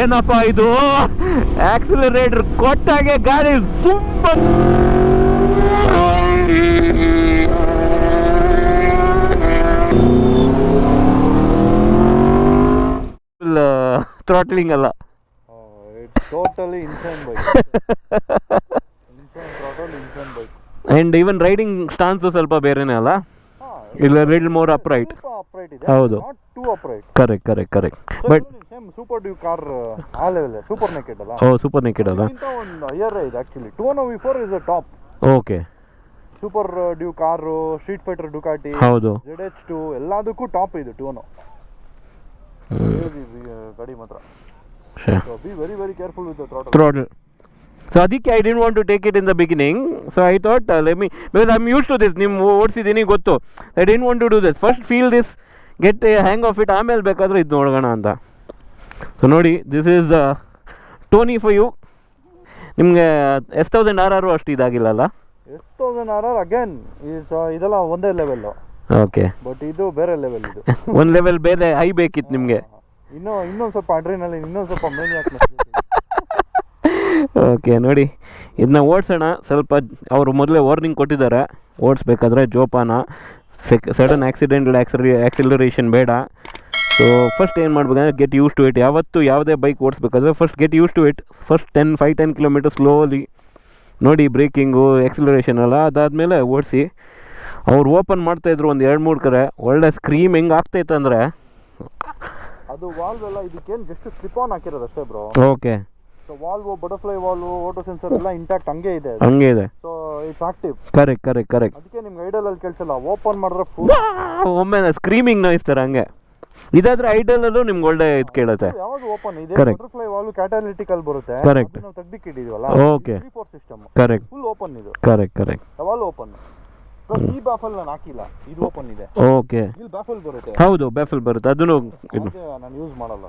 ಏನಪ್ಪ ಇದು, ಆಕ್ಸಿಲರೇಟರ್ ಕೊಟ್ಟಾಗೆ ಗಾಡಿ ಸೂಪರ್. ಥ್ರಾಟ್ಲಿಂಗ್ ಅಲ್ಲ, totally insane bike. Insane throttle, insane bike. And even riding stance ಸ್ವಲ್ಪ ಬೇರೆನೇ ಅಲ್ಲ, ಇಲ್ಲ ಲಿಟಲ್ ಮೋರ್ ಅಪ್ರೈಟ್. ಹೌದು, correct. But Super Duke R ಆ ಲೆವೆಲ್, ಸೂಪರ್ ನೆಕೆಡ್ ಅಲ್ಲ. ಓ, ಸೂಪರ್ ನೆಕೆಡ್ ಅಲ್ಲ, ಒಂದು ಹೈಯರ್ ಇದೆ actually. Tuono V4 is a top. Okay. Super Duke R, Streetfighter, Ducati, ಹೌದು, ZH2 ಎಲ್ಲದಕ್ಕೂ ಟಾಪ್ ಇದು ಟುವೋನೋ ಗಾಡಿ ಮಾತ್ರ. So be very careful with the throttle. So ಅದಕ್ಕೆ I didn't want to take it in the beginning. So I thought let me, because I'm used to this. ನಿಮ್ಮ ಓಡಿಸಿದ್ದೀನಿ ಗೊತ್ತು. I didn't want to do this. First feel this, get a hang of it, ಆಮೇಲೆ ಬೇಕಾದ್ರೆ ಇದು ನೋಡೋಣ ಅಂತ. So ನೋಡಿ, this is Tony for you. ನಿಮಗೆ S1000RR ಅಷ್ಟು ಇದಾಗಿಲ್ಲಲ್ಲ? S1000RR ಅಗೇನ್ ಇದೆಲ್ಲ ಒಂದೇ ಲೆವೆಲ್ಲು. ಓಕೆ, ಬಟ್ ಇದು ಬೇರೆ ಲೆವೆಲ್. ಇದು ಒಂದು ಲೆವೆಲ್ ಬೇರೆ ಹೈ ಬೇಕಿತ್ತು ನಿಮಗೆ. ಇನ್ನೊಂದು ಸ್ವಲ್ಪ ಅಡ್ರಿನಲಿನ್, ಇನ್ನೊಂದು ಸ್ವಲ್ಪ ಮೇನಿಯಾಕ್. ಓಕೆ, ನೋಡಿ ಇದನ್ನ ಓಡಿಸೋಣ. ಸ್ವಲ್ಪ ಅವರು ಮೊದಲೇ ವಾರ್ನಿಂಗ್ ಕೊಟ್ಟಿದ್ದಾರೆ, ಓಡಿಸ್ಬೇಕಾದ್ರೆ ಜೋಪಾನ, ಸಡನ್ ಆಕ್ಸಿಡೆಂಟಲ್ ಆಕ್ಸಿಲರೇಷನ್ ಬೇಡ. ಸೊ ಫಸ್ಟ್ ಏನು ಮಾಡ್ಬೇಕಂದ್ರೆ ಗೆಟ್ ಯೂಸ್ ಟು ಇಟ್. ಯಾವತ್ತು ಯಾವುದೇ ಬೈಕ್ ಓಡಿಸ್ಬೇಕಾದ್ರೆ first get use to it. First 5-10 kilometre slowly ನೋಡಿ, ಬ್ರೇಕಿಂಗು, ಆಕ್ಸಿಲರೇಷನ್ ಎಲ್ಲ ಅದಾದಮೇಲೆ ಓಡಿಸಿ. ಅವ್ರು ಓಪನ್ ಮಾಡ್ತಾಯಿದ್ರು ಒಂದು 2-3 ಕಡೆ, ಒಳ್ಳೆ ಸ್ಕ್ರೀಮ್ ಹೆಂಗೆ ಆಗ್ತೈತೆ ಅಂದರೆ. ಅದು ವಾಲ್ವ್ ಎಲ್ಲ ಇದಕ್ಕೇನು ಜಸ್ಟ್ ಸ್ಲಿಪ್ ಆನ್ ಹಾಕಿರೋದು ಅಷ್ಟೇ bro. Okay. So valve, butterfly valve, auto sensor ಎಲ್ಲ ಇಂಟ್ಯಾಕ್ಟ್ ಹಂಗೆ ಇದೆ. So it's active. ಕರೆಕ್ಟ್. ಅದಕ್ಕೆ ನಿಮ್ಗೆ ಐಡಲ್ ಅಲ್ಲಿ ಕೆಲಸ ಇಲ್ಲ. ಓಪನ್ ಮಾಡಿದ್ರೆ ಫುಲ್ ಒಮ್ಮೆ ಸ್ಕ್ರೀಮಿಂಗ್ ನಾಯ್ಸ್ ಥರ ಹಂಗೆ. ಇದಾದ್ರೆ ಐಡಲಲ್ಲೂ ನಿಮ್ಗೆ ಒಳ್ಳೆ ಇದು ಕೇಳುತ್ತೆ. ಯಾವಾಗ ಓಪನ್ ಇದೆ, ಬಟರ್ಫ್ಲೈ ವಾಲ್ವ್ ಕ್ಯಾಟಾಲಿಟಿಕ್ ಅಲ್ಲಿ ಬರುತ್ತೆ. ಕರೆಕ್ಟ್. ನಾವು ತೆಗ್ದಿಕ್ಕಿದ್ದೀವಲ್ಲ. Okay, 3-4 system. Correct. Full open ಇದು. ಕರೆಕ್ಟ್. ಯಾವಾಗಲೂ ಓಪನ್. ಈ ಬ್ಯಾಫಲ್ ನಾನು ಹಾಕಿಲ್ಲ, ಇದು ಓಪನ್ ಇದೆ. ಓಕೆ. ಇಲ್ಲಿ ಬ್ಯಾಫಲ್ ಬರುತ್ತೆ. ಹೌದು, ಬ್ಯಾಫಲ್ ಬರುತ್ತೆ, ಅದನ್ನು ನಾನು ಯೂಸ್ ಮಾಡಲ್ಲ.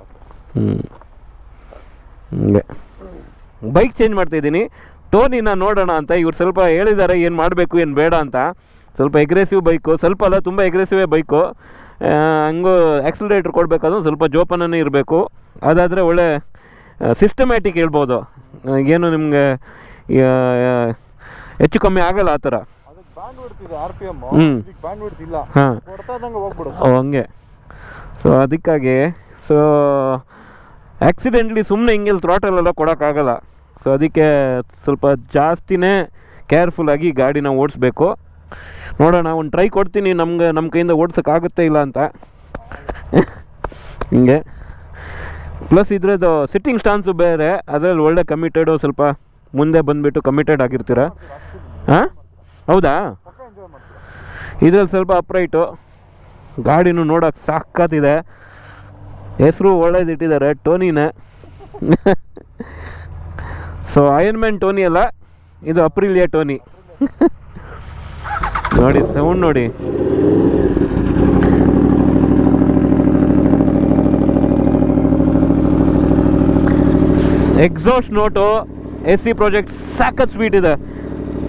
ಹಂಗೆ ಬೈಕ್ ಚೇಂಜ್ ಮಾಡ್ತಾಯಿದ್ದೀನಿ. ಟೋನಿನ ನೋಡೋಣ ಅಂತ ಇವ್ರು ಸ್ವಲ್ಪ ಹೇಳಿದ್ದಾರೆ, ಏನು ಮಾಡಬೇಕು ಏನು ಬೇಡ ಅಂತ. ಸ್ವಲ್ಪ ಎಗ್ರೆಸಿವ್ ಬೈಕು, ಸ್ವಲ್ಪ ಅಲ್ಲ ತುಂಬ ಎಗ್ರೆಸಿವೇ ಬೈಕು. ಹಂಗೂ ಆಕ್ಸಿಲರೇಟರ್ ಕೊಡಬೇಕಾದ್ರೂ ಸ್ವಲ್ಪ ಜೋಪಾನನೇ ಇರಬೇಕು. ಅದಾದರೆ ಒಳ್ಳೆ ಸಿಸ್ಟಮ್ಯಾಟಿಕ್ ಹೇಳ್ಬೋದು, ಏನು ನಿಮಗೆ ಹೆಚ್ಚು ಕಮ್ಮಿ ಆಗಲ್ಲ ಆ ಥರ. ಹಂಗೆ. ಸೊ ಅದಕ್ಕಾಗಿ ಆಕ್ಸಿಡೆಂಟ್ಲಿ ಸುಮ್ಮನೆ ಹಿಂಗೆ ಥ್ರಾಟಲೆಲ್ಲ ಕೊಡೋಕ್ಕಾಗಲ್ಲ. ಸೊ ಅದಕ್ಕೆ ಸ್ವಲ್ಪ ಜಾಸ್ತಿನೇ ಕೇರ್ಫುಲ್ಲಾಗಿ ಗಾಡಿನ ಓಡಿಸ್ಬೇಕು. ನೋಡೋಣ, ಒಂದು ಟ್ರೈ ಕೊಡ್ತೀನಿ, ನಮ್ಮ ಕೈಯಿಂದ ಓಡ್ಸೋಕ್ಕಾಗುತ್ತೆ ಇಲ್ಲ ಅಂತ. ಹಿಂಗೆ ಪ್ಲಸ್ ಇದ್ರದ್ದು ಸಿಟ್ಟಿಂಗ್ ಸ್ಟಾನ್ಸು ಬೇರೆ, ಅದರಲ್ಲಿ ಒಳ್ಳೆ ಕಮಿಟೆಡು, ಸ್ವಲ್ಪ ಮುಂದೆ ಬಂದುಬಿಟ್ಟು ಕಮಿಟೆಡ್ ಆಗಿರ್ತೀರ. ಹಾಂ, ಹೌದಾ? ಇದ್ರಲ್ಲಿ ಸ್ವಲ್ಪ ಅಪ್ರೈಟು, ಗಾಡಿನೂ ನೋಡೋಕೆ ಸಾಕತ್ತಿದೆ. ಹೆಸರು ಒಳ್ಳೇದಿಟ್ಟಿದ್ದಾರೆ, ಟೋನಿನೇ. ಸೊ ಐರನ್ ಮ್ಯಾನ್ ಟೋನಿ ಅಲ್ಲ, ಇದು ಅಪ್ರಿಲಿಯಾ ಟೋನಿ. ನೋಡಿ ಸೌಂಡ್ ನೋಡಿ. ಎಕ್ಸಾಸ್ಟ್ ನೋಟು, AC ಪ್ರಾಜೆಕ್ಟ್ ಸಾಕತ್ ಸ್ವೀಟ್ ಇದೆ.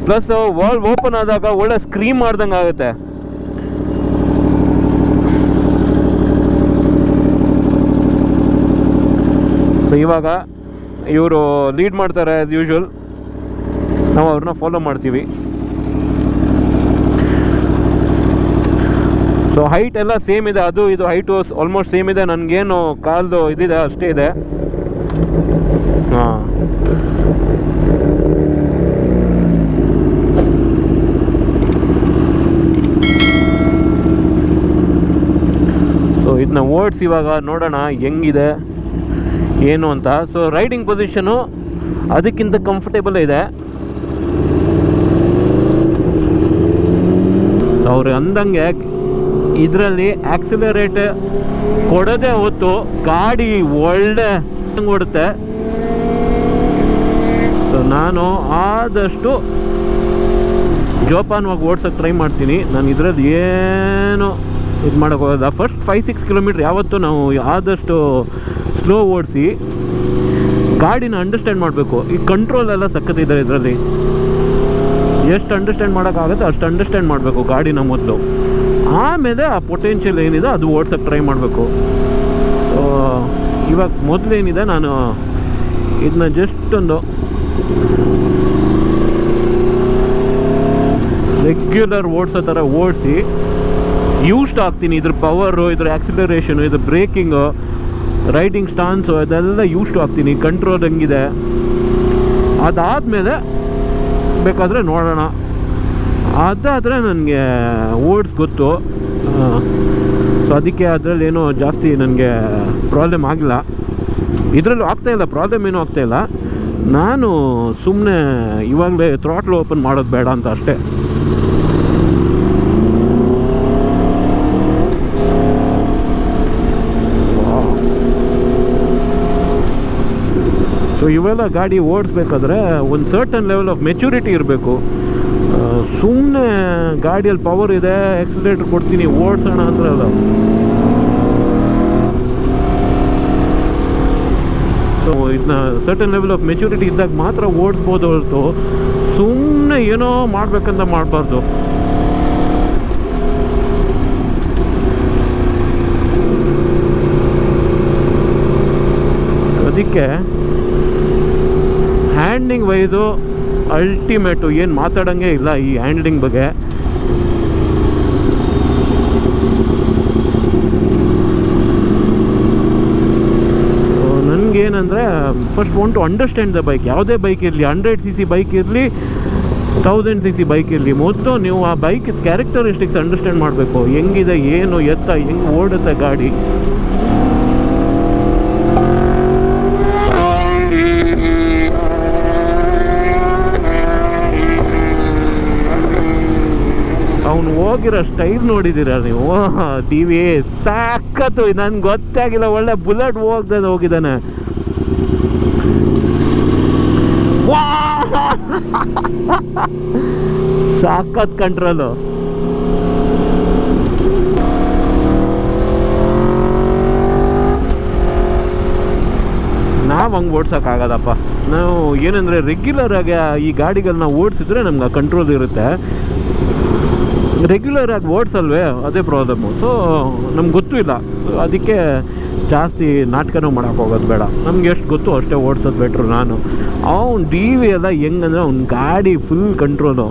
ಪ್ಲಸ್ ವಾಲ್ವ್ ಓಪನ್ ಆದಾಗ ಒಳ್ಳೆ ಸ್ಕ್ರೀಮ್ ಮಾಡ್ದಂಗೆ ಆಗುತ್ತೆ. ಸೊ ಇವಾಗ ಇವರು ಲೀಡ್ ಮಾಡ್ತಾರೆ ಆ್ಯಸ್ ಯೂಶ್ವಲ್, ನಾವು ಅವ್ರನ್ನ ಫಾಲೋ ಮಾಡ್ತೀವಿ. ಸೊ ಹೈಟ್ ಎಲ್ಲ ಸೇಮ್ ಇದೆ, ಅದು ಇದು ಹೈಟು ಆಲ್ಮೋಸ್ಟ್ ಸೇಮ್ ಇದೆ. ನನಗೇನು ಕಾಲ್ದು ಇದಿದೆ ಅಷ್ಟೇ ಇದೆ. ಹಾಂ, ಸೊ ಇದನ್ನ ಓಡಿಸಿ ಇವಾಗ ನೋಡೋಣ ಹೆಂಗಿದೆ ಏನು ಅಂತ. ಸೊ ರೈಡಿಂಗ್ ಪೊಸಿಷನು ಅದಕ್ಕಿಂತ ಕಂಫರ್ಟೇಬಲ್ ಇದೆ. ಅವ್ರು ಅಂದಂಗೆ ಇದರಲ್ಲಿ ಆಕ್ಸಿಲರೇಟ್ ಕೊಡೋದೇ ಹೊತ್ತು ಗಾಡಿ ಒಳ್ಳೆ ಓಡುತ್ತೆ. ಸೊ ನಾನು ಆದಷ್ಟು ಜೋಪಾನವಾಗಿ ಓಡ್ಸೋಕ್ಕೆ ಟ್ರೈ ಮಾಡ್ತೀನಿ. ನಾನು ಇದರಲ್ಲಿ ಏನು ಇದು ಮಾಡೋಕ್ಕೋಗೋದ. ಫಸ್ಟ್ 5-6 ಕಿಲೋಮೀಟ್ರ್ ಯಾವತ್ತೂ ನಾವು ಆದಷ್ಟು ಸ್ಲೋ ಓಡಿಸಿ ಗಾಡಿನ ಅಂಡರ್ಸ್ಟ್ಯಾಂಡ್ ಮಾಡಬೇಕು. ಈ ಕಂಟ್ರೋಲ್ ಎಲ್ಲ ಸಕ್ಕತ್ತಿದ್ದಾರೆ ಇದರಲ್ಲಿ. ಎಷ್ಟು ಅಂಡರ್ಸ್ಟ್ಯಾಂಡ್ ಮಾಡೋಕ್ಕಾಗುತ್ತೆ ಅಷ್ಟು ಅಂಡರ್ಸ್ಟ್ಯಾಂಡ್ ಮಾಡಬೇಕು ಗಾಡಿನ ಮೊದಲು. ಆಮೇಲೆ ಆ ಪೊಟೆನ್ಷಿಯಲ್ ಏನಿದೆ ಅದು ಓಡ್ಸೋಕ್ಕೆ ಟ್ರೈ ಮಾಡಬೇಕು. ಇವಾಗ ಮೊದಲೇನಿದೆ ನಾನು ಇದನ್ನ ಜಸ್ಟ್ ಒಂದು ರೆಗ್ಯುಲರ್ ಓಡಿಸೋ ಥರ ಓಡಿಸಿ ಯೂಸ್ಡ್ ಆಗ್ತೀನಿ. ಇದ್ರ ಪವರು, ಇದ್ರ ಆಕ್ಸಿಲರೇಷನು, ಇದ್ರ ಬ್ರೇಕಿಂಗು, ರೈಡಿಂಗ್ ಸ್ಟಾನ್ಸು ಅದೆಲ್ಲ ಯೂಸ್ಡ್ ಆಗ್ತೀನಿ. ಕಂಟ್ರೋಲ್ ಹೆಂಗಿದೆ ಅದಾದಮೇಲೆ ಬೇಕಾದರೆ ನೋಡೋಣ. ಅದಾದರೆ ನನಗೆ ಓಡ್ಸ್ ಗೊತ್ತು. ಸೊ ಅದಕ್ಕೆ ಅದರಲ್ಲಿ ಏನೋ ಜಾಸ್ತಿ ನನಗೆ ಪ್ರಾಬ್ಲಮ್ ಆಗಿಲ್ಲ. ಇದರಲ್ಲೂ ಆಗ್ತಾಯಿಲ್ಲ, ಪ್ರಾಬ್ಲಮ್ ಏನೂ ಆಗ್ತಾಯಿಲ್ಲ. ನಾನು ಸುಮ್ಮನೆ ಇವಾಗಲೇ ಥ್ರಾಟ್ಲ್ ಓಪನ್ ಮಾಡೋದು ಬೇಡ ಅಂತ ಅಷ್ಟೇ. ಸೊ ಇವೆಲ್ಲ ಗಾಡಿ ಓಡಿಸ್ಬೇಕಾದ್ರೆ ಒಂದು ಸರ್ಟನ್ ಲೆವೆಲ್ ಆಫ್ ಮೆಚುರಿಟಿ ಇರಬೇಕು. ಸುಮ್ಮನೆ ಗಾಡಿಯಲ್ಲಿ ಪವರ್ ಇದೆ, ಎಕ್ಸಲೇಟರ್ ಕೊಡ್ತೀನಿ ಓಡಿಸೋಣ ಅಂತ ಅಲ್ಲ. ಸೊ ಇದನ್ನ ಸರ್ಟನ್ ಲೆವೆಲ್ ಆಫ್ ಮೆಚುರಿಟಿ ಇದ್ದಾಗ ಮಾತ್ರ ಓಡಿಸ್ಬೋದು ಹೊರತು ಸುಮ್ಮನೆ ಏನೋ ಮಾಡಬೇಕಂತ ಮಾಡಬಾರ್ದು. ಅದಕ್ಕೆ ಹ್ಯಾಂಡ್ಲಿಂಗ್ ವೈಸು ಅಲ್ಟಿಮೇಟು, ಏನು ಮಾತಾಡೋಂಗೆ ಇಲ್ಲ ಈ ಹ್ಯಾಂಡ್ಲಿಂಗ್ ಬಗ್ಗೆ. ನನಗೇನೆಂದರೆ first want to understand the bike. ಯಾವುದೇ ಬೈಕ್ ಇರಲಿ, 100cc ಬೈಕ್ ಇರಲಿ, 1000cc ಬೈಕ್ ಇರಲಿ, ಮೊದಲು ನೀವು ಆ ಬೈಕ್ ಕ್ಯಾರೆಕ್ಟರಿಸ್ಟಿಕ್ಸ್ ಅಂಡರ್ಸ್ಟ್ಯಾಂಡ್ ಮಾಡಬೇಕು. ಹೆಂಗಿದೆ, ಏನು ಎತ್ತ, ಹೆಂಗೆ ಓಡುತ್ತೆ ಗಾಡಿ. ಅವನು ಹೋಗಿರೋ ಸ್ಟೈಲ್ ನೋಡಿದ್ದೀರಾ ನೀವು? ಟಿವಿ ಸಾಕತ್ತು, ನನ್ಗೆ ಗೊತ್ತಾಗಿಲ್ಲ. ಒಳ್ಳೆ ಬುಲೆಟ್ ಹೋಗಿದ್ದಾನೆ. ಸಾಕತ್ ಕಂಟ್ರೋಲು. ನಾವು ಹಂಗೆ ಓಡ್ಸೋಕ್ಕಾಗದಪ್ಪ. ನಾವು ಏನಂದರೆ ರೆಗ್ಯುಲರ್ ಆಗಿ ಈ ಗಾಡಿಗಳನ್ನ ಓಡಿಸಿದ್ರೆ ನಮ್ಗೆ ಆ ಕಂಟ್ರೋಲ್ ಇರುತ್ತೆ. ರೆಗ್ಯುಲರ್ ಆಗಿ ಓಡಿಸಲ್ವೇ, ಅದೇ ಪ್ರಾಬ್ಲಮ್ಮು. ಸೊ ನಮ್ಗೆ ಗೊತ್ತೂ ಇಲ್ಲ. ಸೊ ಅದಕ್ಕೆ ಜಾಸ್ತಿ ನಾಟಕನೂ ಮಾಡೋಕ್ಕೆ ಹೋಗೋದು ಬೇಡ. ನಮ್ಗೆ ಎಷ್ಟು ಗೊತ್ತು ಅಷ್ಟೇ ಓಡಿಸೋದು ಬೆಟ್ರು. ನಾನು ಅವ್ನು ಡಿ ವಿ ಎಲ್ಲ ಹೆಂಗಂದ್ರೆ ಅವ್ನ ಗಾಡಿ ಫುಲ್ ಕಂಟ್ರೋಲು.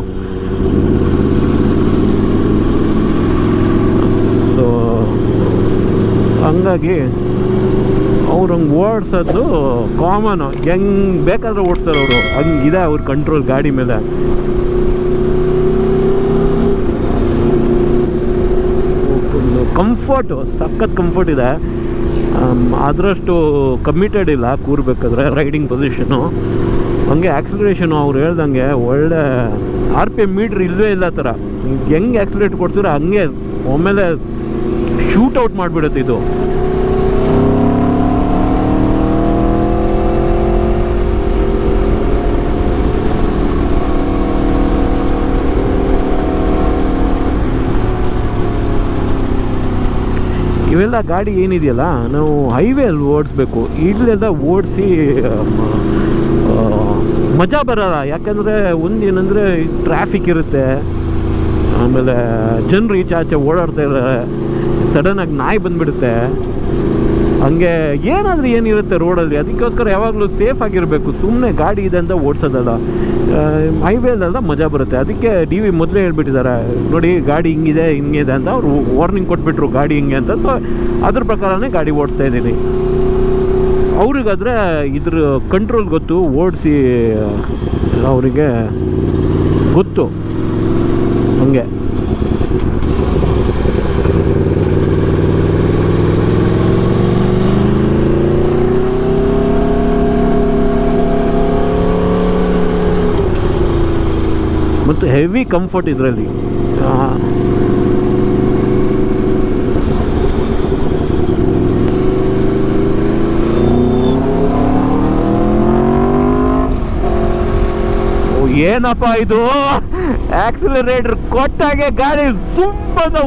ಸೊ ಹಂಗಾಗಿ ಅವ್ರು ಹಂಗೆ ಓಡಿಸೋದು ಕಾಮನು. ಹೆಂಗೆ ಬೇಕಾದ್ರೆ ಓಡಿಸ್ತಾರೆ ಅವರು. ಹಂಗಿದೆ ಅವ್ರ ಕಂಟ್ರೋಲ್ ಗಾಡಿ ಮೇಲೆ. ಕಂಫರ್ಟು ಸಖತ್ ಕಂಫರ್ಟ್ ಇದೆ. ಅದರಷ್ಟು ಕಮಿಟೆಡ್ ಇಲ್ಲ ಕೂರ್ಬೇಕಾದ್ರೆ ರೈಡಿಂಗ್ ಪೊಸಿಷನು. ಹಂಗೆ ಆಕ್ಸಿಲರೇಷನು ಅವ್ರು ಹೇಳ್ದಂಗೆ ಒಳ್ಳೆ RPM ಮೀಟ್ರ್ ಇಲ್ಲವೇ ಇಲ್ಲ ಥರ. ಹೆಂಗೆ ಆಕ್ಸಿಲೇಟ್ ಕೊಡ್ತೀರೋ ಹಂಗೆ ಒಮ್ಮೆಲೆ ಶೂಟ್ ಔಟ್ ಮಾಡಿಬಿಡುತ್ತೆ ಇದು. ಇವೆಲ್ಲ ಗಾಡಿ ಏನಿದೆಯಲ್ಲ, ನಾವು ಹೈವೇಲಿ ಓಡಿಸ್ಬೇಕು. ಇಲ್ಲೆಲ್ಲ ಓಡಿಸಿ ಮಜಾ ಬರೋಲ್ಲ. ಯಾಕಂದರೆ ಒಂದೇನೆಂದರೆ ಟ್ರಾಫಿಕ್ ಇರುತ್ತೆ, ಆಮೇಲೆ ಜನರು ಈಚೆ ಓಡಾಡ್ತಾ ಇದ್ದಾರೆ, ಸಡನ್ನಾಗಿ ನಾಯಿ ಬಂದುಬಿಡುತ್ತೆ, ಹಂಗೆ ಏನಾದರೂ ಏನಿರುತ್ತೆ ರೋಡಲ್ಲಿ. ಅದಕ್ಕೋಸ್ಕರ ಯಾವಾಗಲೂ ಸೇಫ್ ಆಗಿರಬೇಕು. ಸುಮ್ಮನೆ ಗಾಡಿ ಇದೆ ಅಂತ ಓಡಿಸೋದಲ್ಲ. ಹೈವೇಲೆಲ್ಲ ಮಜಾ ಬರುತ್ತೆ. ಅದಕ್ಕೆ ಡಿ ವಿ ಮೊದಲೇ ಹೇಳ್ಬಿಟ್ಟಿದ್ದಾರೆ, ನೋಡಿ ಗಾಡಿ ಹಿಂಗಿದೆ ಹಿಂಗಿದೆ ಅಂತ. ಅವರು ವಾರ್ನಿಂಗ್ ಕೊಟ್ಬಿಟ್ರು ಗಾಡಿ ಹಿಂಗೆ ಅಂತ. ಸೊ ಅದ್ರ ಪ್ರಕಾರನೇ ಗಾಡಿ ಓಡಿಸ್ತಾ ಇದ್ದೀನಿ. ಅವ್ರಿಗಾದರೆ ಇದ್ರ ಕಂಟ್ರೋಲ್ ಗೊತ್ತು, ಓಡಿಸಿ ಅವರಿಗೆ ಗೊತ್ತು. ಹಂಗೆ ಮತ್ತು ಹೆವಿ ಕಂಫರ್ಟ್ ಇದರಲ್ಲಿ. ಏನಪ್ಪ ಇದು, ಆಕ್ಸಿಲರೇಟರ್ ಕೊಟ್ಟಾಗೆ ಗಾಡಿ ಸುಮ್ಮನೆ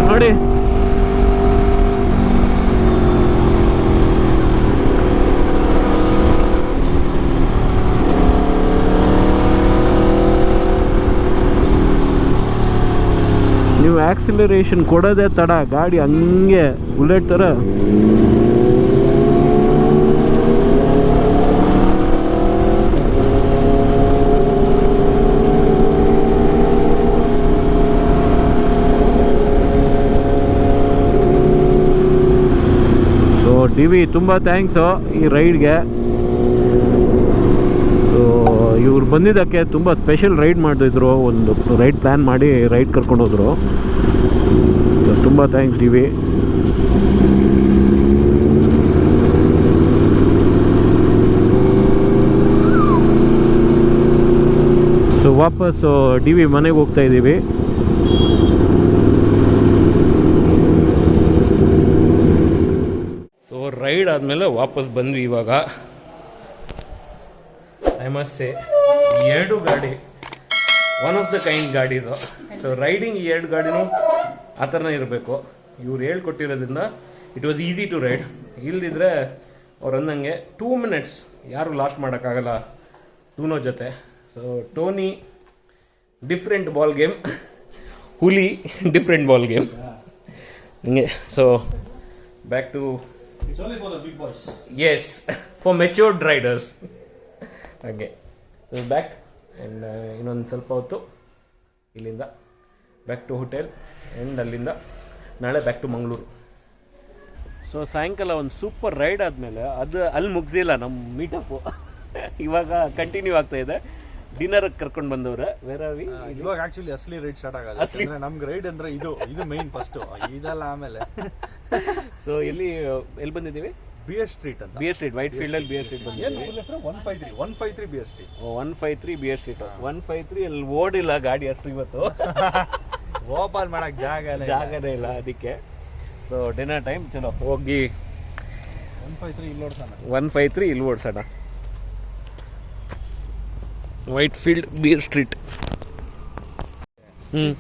ನೋಡಿ. ನೀವು ಆಕ್ಸಿಲರೇಷನ್ ಕೊಡೋದೇ ತಡ, ಗಾಡಿ ಹಂಗೆ ಬುಲೆಟ್ ಥರ ಡಿ ವಿ ತುಂಬ ಥ್ಯಾಂಕ್ಸು ಈ ರೈಡ್ಗೆ. ಸೊ ಇವ್ರು ಬಂದಿದ್ದಕ್ಕೆ ತುಂಬ ಸ್ಪೆಷಲ್ ರೈಡ್ ಮಾಡಿದ್ರು, ಒಂದು ರೈಡ್ ಪ್ಲ್ಯಾನ್ ಮಾಡಿ ರೈಡ್ ಕರ್ಕೊಂಡೋದ್ರು. ತುಂಬ ಥ್ಯಾಂಕ್ಸ್ ಡಿ ವಿ. ಸೊ ವಾಪಸ್ಸು ಡಿ ವಿ ಮನೆಗೆ ಹೋಗ್ತಾ ಇದ್ದೀವಿ. ಸೊ ರೈಡ್ ಆದಮೇಲೆ ವಾಪಸ್ ಬಂದ್ವಿ. ಇವಾಗ ಐ ಮಸ್ಟ್ ಸೇ ಎರಡು ಗಾಡಿ ಒನ್ ಆಫ್ ದ ಕೈಂಡ್ ಗಾಡಿ ಇದು. ಸೊ ರೈಡಿಂಗ್ ಈ ಎರಡು ಗಾಡಿನೂ ಆ ಥರನೇ ಇರಬೇಕು. ಇವ್ರು ಹೇಳ್ಕೊಟ್ಟಿರೋದ್ರಿಂದ it was easy to ride. ಇಲ್ದಿದ್ರೆ ಅವ್ರು ಅಂದಂಗೆ 2 minutes ಯಾರು ಲಾಸ್ಟ್ ಮಾಡೋಕ್ಕಾಗಲ್ಲ ಟೂನೋ ಜೊತೆ. So Tony different ball game, ಹುಲಿ ಡಿಫ್ರೆಂಟ್ ಬಾಲ್ ಗೇಮ್ ಹಿಂಗೆ. So back to It's only for the big boys. Yes, for matured riders ಹಾಗೆ. ಸೊ ಬ್ಯಾಕ್ ಆ್ಯಂಡ್ ಇನ್ನೊಂದು ಸ್ವಲ್ಪ ಹೊತ್ತು ಇಲ್ಲಿಂದ ಬ್ಯಾಕ್ ಟು ಹೋಟೆಲ್ ಆ್ಯಂಡ್ ಅಲ್ಲಿಂದ ನಾಳೆ ಬ್ಯಾಕ್ ಟು ಮಂಗಳೂರು. ಸೊ ಸಾಯಂಕಾಲ ಒಂದು ಸೂಪರ್ ರೈಡ್ ಆದಮೇಲೆ ಅದು ಅಲ್ಲಿ ಮುಗಿಸಿಲ್ಲ ನಮ್ಮ ಮೀಟಪ್ಪು. ಇವಾಗ ಕಂಟಿನ್ಯೂ ಆಗ್ತಾ ಇದೆ. ಡಿನ್ನರ್ ಕರ್ಕೊಂಡು ಬಂದವ್ರೆ ಬೇರೆ. ಇವಾಗ ಆಕ್ಚುಲಿ ಅಸಲಿ ರೈಡ್ ಸ್ಟಾರ್ಟ್ ಆಗೋದು. ಅಂದ್ರೆ ನಮ್ಗೆ ರೈಡ್ ಅಂದ್ರೆ ಇದು ಮೈನ್ ಫಸ್ಟ್, ಇದೆಲ್ಲ ಆಮೇಲೆ. ಸೊ ಎಲ್ಲಿ ಬಂದಿದ್ದೀವಿ? ಬಿಯರ್ ಸ್ಟ್ರೀಟ್ ಅಂತ. ಬಿಯರ್ ಸ್ಟ್ರೀಟ್, ವೈಟ್ ಫೀಲ್ಡ್ ಅಲ್ಲಿ ಬಿಯರ್ ಸ್ಟ್ರೀಟ್ ಬಂದಿದ್ದೀವಿ. 153 ಬಿಯರ್ ಸ್ಟ್ರೀಟ್. 153 beer street. 153 ಅಲ್ಲಿ ಓಡಿಲ್ಲ ಗಾಡಿ ಅಷ್ಟು ಇವತ್ತು. ಓಪನ್ ಮಾಡಕ್ ಜಾಗನೇ ಇಲ್ಲ ಅದಕ್ಕೆ. ಸೊ ಡಿನ್ನರ್ ಟೈಮ್, ಚಲೋ ಹೋಗಿ 153 ಇಲ್ಲಿ ಓಡಿಸೋಣ. Whitefield beer street.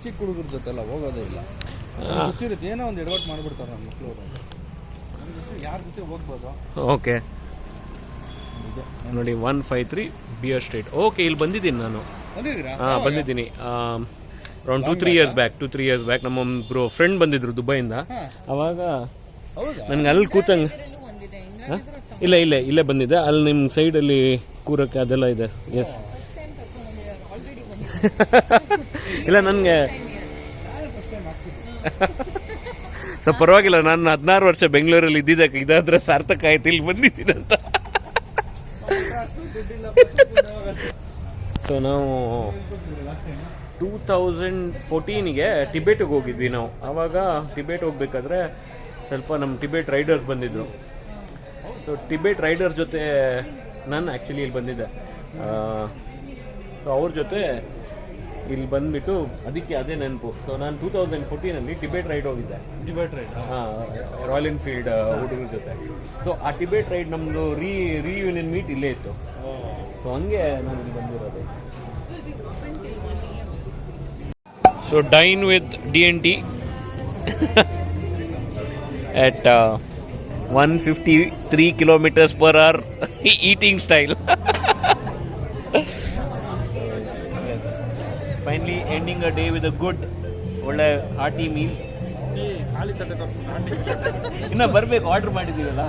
ಚಿಕ್ಕ ಹುಡುಗರ ಜೊತೆ ಎಲ್ಲ ಹೋಗೋದೇ ಇಲ್ಲ. ಗೊತ್ತಿರುತ್ತೆ, ಏನೋ ಒಂದು ಎಡವಟ್ ಮಾಡ್ಬಿಡ್ತಾರೆ ನಮ್ಮ ಮಕ್ಕಳು. ಯಾರ ಜೊತೆ ಹೋಗ್ಬೋದು. ಓಕೆ ನೋಡಿ 153 ಬಿಯರ್ ಸ್ಟ್ರೀಟ್. ಓಕೆ, ಇಲ್ಲಿ ಬಂದಿದ್ದೀನಿ ನಾನು. ಹಾಂ ಬಂದಿದ್ದೀನಿ. ಅರೌಂಡ್ 2-3 years ಬ್ಯಾಕ್ ನಮ್ಮೊಬ್ಬರು ಫ್ರೆಂಡ್ ಬಂದಿದ್ರು ದುಬೈಯಿಂದ. ಅವಾಗ ನನಗೆ ಅಲ್ಲಿ ಕೂತಂಗೆ ಇಲ್ಲೇ ಬಂದಿದ್ದೆ. ಅಲ್ಲಿ ನಿಮ್ಮ ಸೈಡಲ್ಲಿ ಕೂರಕ್ಕೆ ಅದೆಲ್ಲ ಇದೆ. ಎಸ್ ಇಲ್ಲ ನನಗೆ ಸೊ ಪರವಾಗಿಲ್ಲ, ನಾನು 16 ವರ್ಷ ಬೆಂಗಳೂರಲ್ಲಿ ಇದ್ದಿದ್ದಕ್ಕೆ ಇದಾದ್ರೆ ಸಾರ್ಥಕ ಆಯ್ತು ಇಲ್ಲಿ ಬಂದಿದ್ದೀನಂತ. ಸೊ ನಾವು 2014ಗೆ ಟಿಬೇಟಿಗೆ ಹೋಗಿದ್ವಿ ನಾವು. ಆವಾಗ ಟಿಬೇಟ್ ಹೋಗ್ಬೇಕಾದ್ರೆ ಸ್ವಲ್ಪ ನಮ್ಮ ಟಿಬೇಟ್ ರೈಡರ್ಸ್ ಬಂದಿದ್ರು. ಸೊ ಟಿಬೇಟ್ ರೈಡರ್ ಜೊತೆ ನಾನು ಆ್ಯಕ್ಚುಲಿ ಇಲ್ಲಿ ಬಂದಿದ್ದೆ. ಸೊ ಅವ್ರ ಜೊತೆ ಇಲ್ಲಿ ಬಂದ್ಬಿಟ್ಟು ಅದಕ್ಕೆ ಅದೇ ನೆನಪು. ಸೊ ನಾನು 2014ಅಲ್ಲಿ ಟಿಬೇಟ್ ರೈಡ್ ಹೋಗಿದ್ದೆ. ಹಾಂ, ರಾಯಲ್ ಎನ್ಫೀಲ್ಡ್ ಹುಡುಗರ ಜೊತೆ. ಸೊ ಆ ಟಿಬೇಟ್ ರೈಡ್ ನಮ್ಮದು ರಿಯೂನಿಯನ್ ಮೀಟ್ ಇಲ್ಲೇ ಇತ್ತು. ಸೊ ಹಂಗೆ ನಾನು ಇಲ್ಲಿ ಬಂದಿರೋದು. So dying with D&T at 153 km/h eating style. Finally ending a day with a good ಒಳ್ಳೆ hearty meal. ಇನ್ನು ಬರಬೇಕು, ಆರ್ಡ್ರ್ ಮಾಡಿದ್ದೀವಲ್ಲ,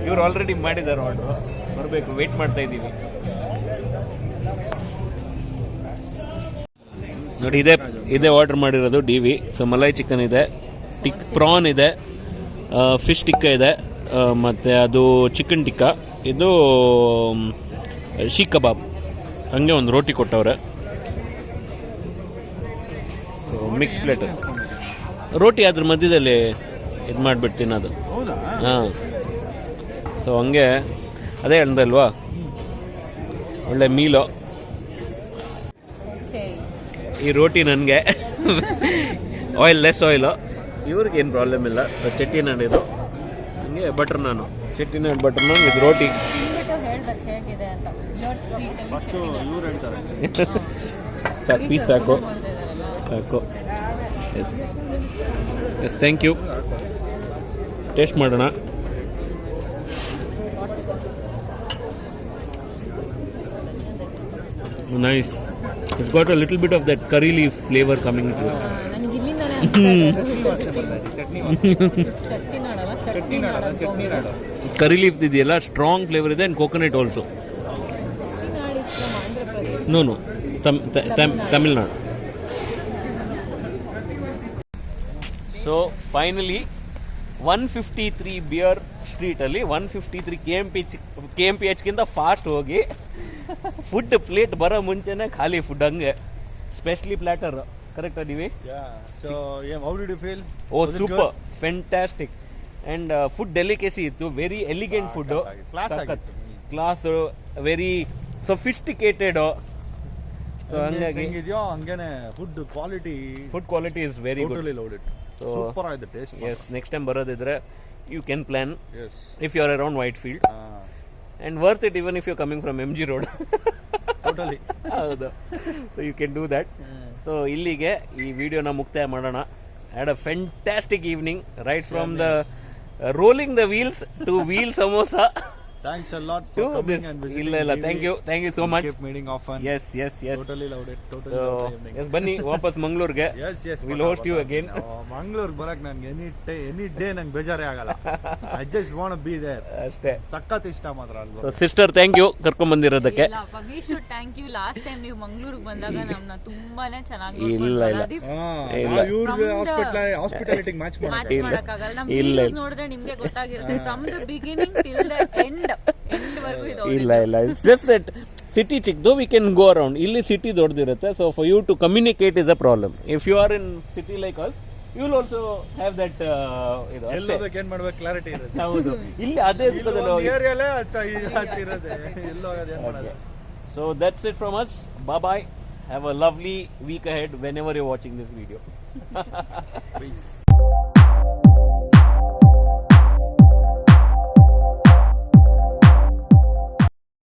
ಇವ್ರು ಆಲ್ರೆಡಿ ಮಾಡಿದ್ದಾರೆ ಆರ್ಡ್ರು. ಬರಬೇಕು, ವೆಯ್ಟ್ ಮಾಡ್ತಾ ಇದ್ದೀವಿ. ನೋಡಿ ಇದೇ ಆರ್ಡರ್ ಮಾಡಿರೋದು DV. ಸೊ ಮಲೈ ಚಿಕನ್ ಇದೆ, ಪ್ರಾನ್ ಇದೆ, ಫಿಶ್ ಟಿಕ್ಕ ಇದೆ, ಮತ್ತು ಅದು ಚಿಕನ್ ಟಿಕ್ಕ, ಇದು ಶೀಖ್ ಕಬಾಬ್, ಹಂಗೆ ಒಂದು ರೋಟಿ ಕೊಟ್ಟವ್ರೆ. ಸೊ ಮಿಕ್ಸ್ ಪ್ಲೇಟ್ ರೋಟಿ ಅದ್ರ ಮಧ್ಯದಲ್ಲಿ ಇದು ಮಾಡಿಬಿಡ್ತೀನಿ ಅದು. ಹಾಂ, ಸೊ ಹಂಗೆ ಅದೇ ಹೇಳ್ದಲ್ವಾ, ಒಳ್ಳೆ ಮೀಲು. ಈ ರೋಟಿ ನನಗೆ ಲೆಸ್ ಆಯಿಲು, ಇವ್ರಿಗೆ ಏನು ಪ್ರಾಬ್ಲಮ್ ಇಲ್ಲ. ಸೊ ಚೆಟ್ಟಿನಾಡು ಇದು, ಹಂಗೆ butter naan, Chettinad butter naan with roti. ಸಾಕು, ಪೀಸ್ ಸಾಕು. Yes thank you. ಟೇಸ್ಟ್ ಮಾಡೋಣ. Nice. It's got a little bit of that curry leaf flavor coming to it. Curry leaf ಇದೆಯಲ್ಲ, ಸ್ಟ್ರಾಂಗ್ ಫ್ಲೇವರ್ ಇದೆ, and coconut also. No Tamil Nadu. So finally 153 beer ಸ್ಟ್ರೀಟಲ್ಲಿ 153 KMPH fast ಹೋಗಿ food plate ಬರೋ ಮುಂಚೆನೆ ಖಾಲಿ food ಹಂಗೆ specially platter ಕರೆಕ್ಟಾ ನೀವಿ so how did you feel oh super fantastic and food delicacy ಇತ್ತು very elegant food class very sophisticated ಹಂಗಾಗಿ ಹೆಂಗಿದೆಯೋ ಹಂಗೇನೆ food quality is very good totally loved it super ಆಗಿದೆ ಟೇಸ್ಟ್ ಎಸ್ ನೆಕ್ಸ್ಟ್ ಟೈಮ್ ಬರೋದಿದ್ರೆ you can plan if you are around Whitefield and worth it even if you coming from MG road totally ಹೌದು so you can do that so ಇಲ್ಲಿಗೆ ಈ ವಿಡಿಯೋನ ಮುಕ್ತಾಯ ಮಾಡೋಣ had a fantastic evening right from the rolling the wheels to wheel samosa. Thanks a lot for coming and visiting. ಇಲ್ಲ thank you so much. Keep meeting often. Yes. Totally loved it. Totally So, loved the evening. yes, ಬನ್ನಿ ವಾಪಸ್ ಮಂಗಳೂರಿಗೆ. Yes. We'll host you again. Mangaluru ಬರಕ್ ನನಗೆ any day ನಂಗೆ ಬೇಜಾರೇ ಆಗಲ್ಲ. I just want to be there. ಅಷ್ಟೇ. ಸಖತ್ ಇಷ್ಟ ಮಾತ್ರ ಅಲ್ವಾ. So sister thank you ಕರ್ಕೊಂಡ್ ಬಂದಿರೋದಕ್ಕೆ. ಇಲ್ಲ we should thank you last time ನೀವು ಮಂಗಳೂರಿಗೆ ಬಂದಾಗ ನಮ್ಮನ್ನ ತುಂಬಾನೇ ಚೆನ್ನಾಗಿ ಇಲ್ಲ ಇವ್ರ ಹಾಸ್ಪಿಟಾಲಿಟಿ ಮ್ಯಾಚ್ ಮಾಡಕ್ಕಾಗಲ್ಲ ನಮ್ಮ videos ನೋಡಿದ್ರೆ ನಿಮಗೆ ಗೊತ್ತಾಗಿರುತ್ತೆ from the beginning till the end ವರೆಗೂ ಇದು ಇಲ್ಲ ಇಟ್ಸ್ ಜಸ್ಟ್ ದಟ್ ಸಿಟಿ ಚಿಕ್ಕದು ವಿ ಕ್ಯಾನ್ ಗೋ ಅರೌಂಡ್ ಇಲ್ಲಿ ಸಿಟಿ ದೊಡ್ಡದಿರುತ್ತೆ so for you to communicate is a problem if you are in city like us you will also have that ಇದು ಎಲ್ಲದಕ್ಕೆ ಏನ್ ಮಾಡ್ಬೇಕು ಕ್ಲಾರಿಟಿ ಇರುತ್ತೆ ಹೌದು ಇಲ್ಲಿ ಅದೇ ಏರಿಯಾಲೇ ಇರೋದೆ ಎಲ್ಲೋ ಹೋಗೋದು ಏನ್ ಮಾಡೋದು so that's it from us bye have a lovely week ahead whenever you watching this video piece